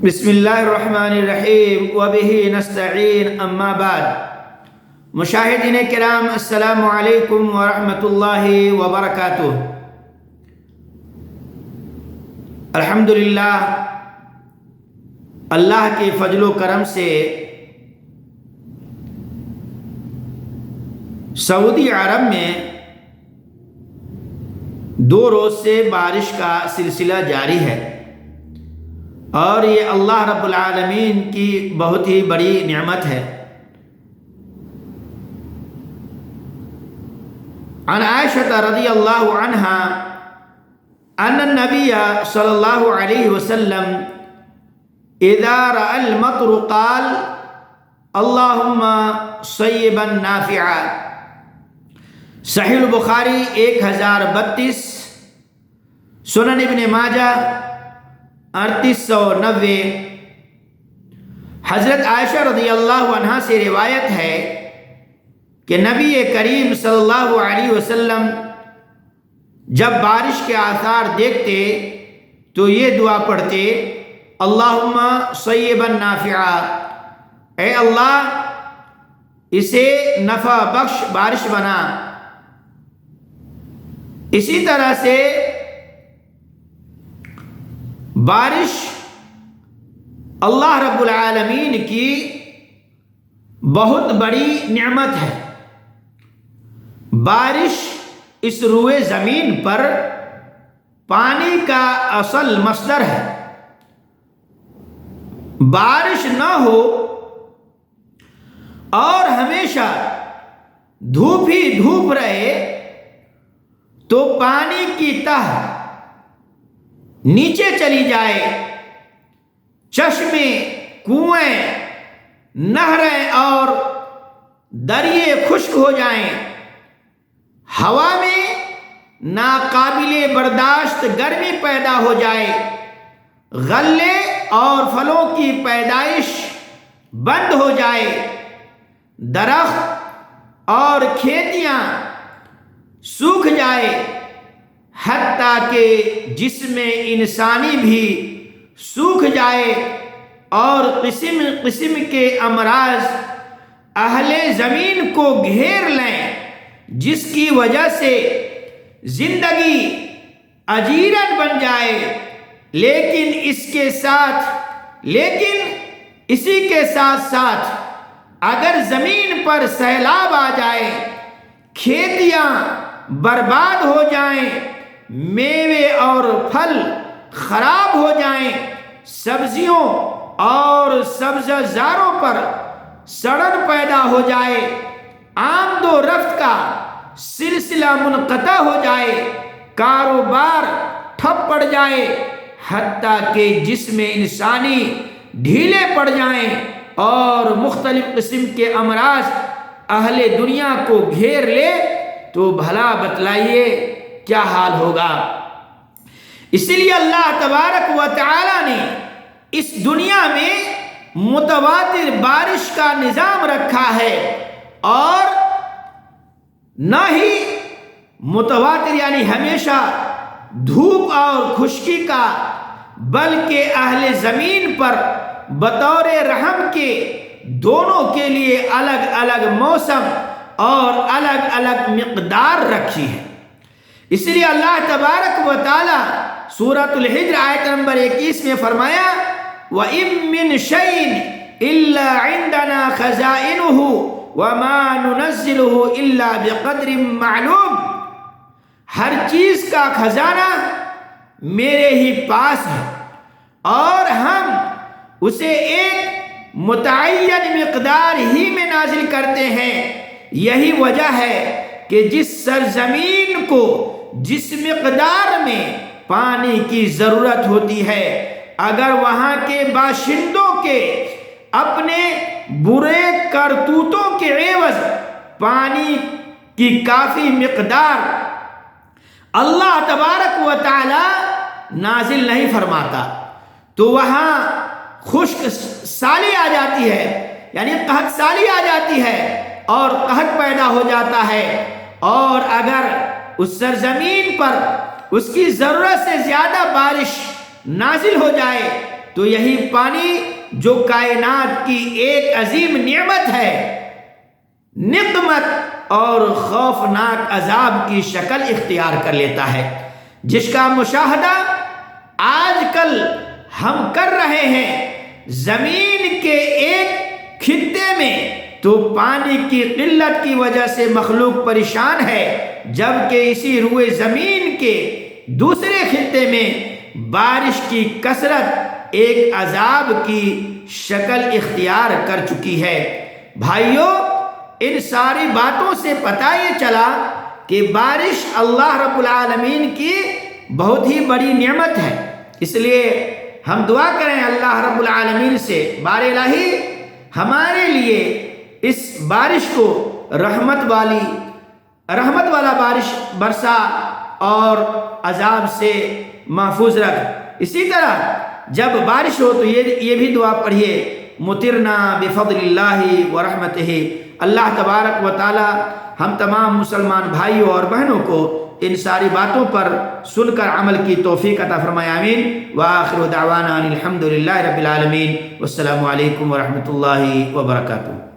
بسم اللہ الرحمن الرحیم وبہ نستعین اما بعد۔ مشاہدین کرام السلام علیکم ورحمۃ اللہ وبرکاتہ۔ الحمدللہ اللہ کے فضل و کرم سے سعودی عرب میں 2 روز سے بارش کا سلسلہ جاری ہے، اور یہ اللہ رب العالمین کی بہت ہی بڑی نعمت ہے۔ عن عائشہ رضی اللہ عنہا ان النبی صلی اللہ علیہ وسلم اذا رأى المطر قال اللہم صیبا نافعا۔ صحیح البخاری 1032، سنن ابن ماجہ 3890۔ حضرت عائشہ رضی اللہ عنہا سے روایت ہے کہ نبی کریم صلی اللہ علیہ وسلم جب بارش کے آثار دیکھتے تو یہ دعا پڑھتے، اللہم صیبا نافعا، اے اللہ اسے نفع بخش بارش بنا۔ اسی طرح سے بارش اللہ رب العالمین کی بہت بڑی نعمت ہے۔ بارش اس روئے زمین پر پانی کا اصل مصدر ہے۔ بارش نہ ہو اور ہمیشہ دھوپ ہی دھوپ رہے تو پانی کی تہ نیچے چلی جائے، چشمے، کنویں، نہریں اور دریے خشک ہو جائیں، ہوا میں ناقابل برداشت گرمی پیدا ہو جائے، غلے اور پھلوں کی پیدائش بند ہو جائے، درخت اور کھیتیاں سوکھ جائے، حتیٰ کہ جسم انسانی بھی سوکھ جائے، اور قسم قسم کے امراض اہل زمین کو گھیر لیں، جس کی وجہ سے زندگی اجیرن بن جائے۔ لیکن اسی کے ساتھ ساتھ اگر زمین پر سیلاب آ جائے، کھیتیاں برباد ہو جائیں، میوے اور پھل خراب ہو جائیں، سبزیوں اور سبزہ زاروں پر سڑن پیدا ہو جائے، آمد و رفت کا سلسلہ منقطع ہو جائے، کاروبار ٹھپ پڑ جائے، حتیٰ کہ جسم انسانی ڈھیلے پڑ جائیں اور مختلف قسم کے امراض اہل دنیا کو گھیر لے، تو بھلا بتلائیے کیا حال ہوگا۔ اسی لیے اللہ تبارک و تعالی نے اس دنیا میں متواتر بارش کا نظام رکھا ہے، اور نہ ہی متواتر یعنی ہمیشہ دھوپ اور خشکی کا، بلکہ اہل زمین پر بطور رحم کے دونوں کے لیے الگ الگ موسم اور الگ الگ مقدار رکھی ہے۔ اس لیے اللہ تبارک و تعالی سورۃ الحجر آیت نمبر 21 میں فرمایا، وَإِن مِّن شَيْءٍ إِلَّا عِندَنَا خَزَائِنُهُ وَمَا نُنَزِّلُهُ إِلَّا بِقَدْرٍ مَّعْلُومٍ۔ ہر چیز کا خزانہ میرے ہی پاس ہے، اور ہم اسے ایک متعین مقدار ہی میں نازل کرتے ہیں۔ یہی وجہ ہے کہ جس سرزمین کو جس مقدار میں پانی کی ضرورت ہوتی ہے، اگر وہاں کے باشندوں کے اپنے برے کرتوتوں کے عوض پانی کی کافی مقدار اللہ تبارک و تعالی نازل نہیں فرماتا، تو وہاں خشک سالی آ جاتی ہے، یعنی قحط سالی آ جاتی ہے اور قحط پیدا ہو جاتا ہے۔ اور اگر اس سرزمین پر اس کی ضرورت سے زیادہ بارش نازل ہو جائے تو یہی پانی جو کائنات کی ایک عظیم نعمت ہے، نقمت اور خوفناک عذاب کی شکل اختیار کر لیتا ہے، جس کا مشاہدہ آج کل ہم کر رہے ہیں۔ زمین کے ایک خطے میں تو پانی کی قلت کی وجہ سے مخلوق پریشان ہے، جبکہ اسی روئے زمین کے دوسرے خطے میں بارش کی کثرت ایک عذاب کی شکل اختیار کر چکی ہے۔ بھائیوں، ان ساری باتوں سے پتہ یہ چلا کہ بارش اللہ رب العالمین کی بہت ہی بڑی نعمت ہے۔ اس لیے ہم دعا کریں اللہ رب العالمین سے، بار الہی ہمارے لیے اس بارش کو رحمت والا بارش برسا اور عذاب سے محفوظ رکھ۔ اسی طرح جب بارش ہو تو یہ بھی دعا پڑھیے، مطرنا بفضل اللہ ورحمتہ۔ اللہ تبارک و تعالی ہم تمام مسلمان بھائیوں اور بہنوں کو ان ساری باتوں پر سن کر عمل کی توفیق عطا فرمائے، آمین۔ وآخر دعوانا الحمدللہ رب العالمین، والسلام علیکم ورحمۃ اللہ وبرکاتہ۔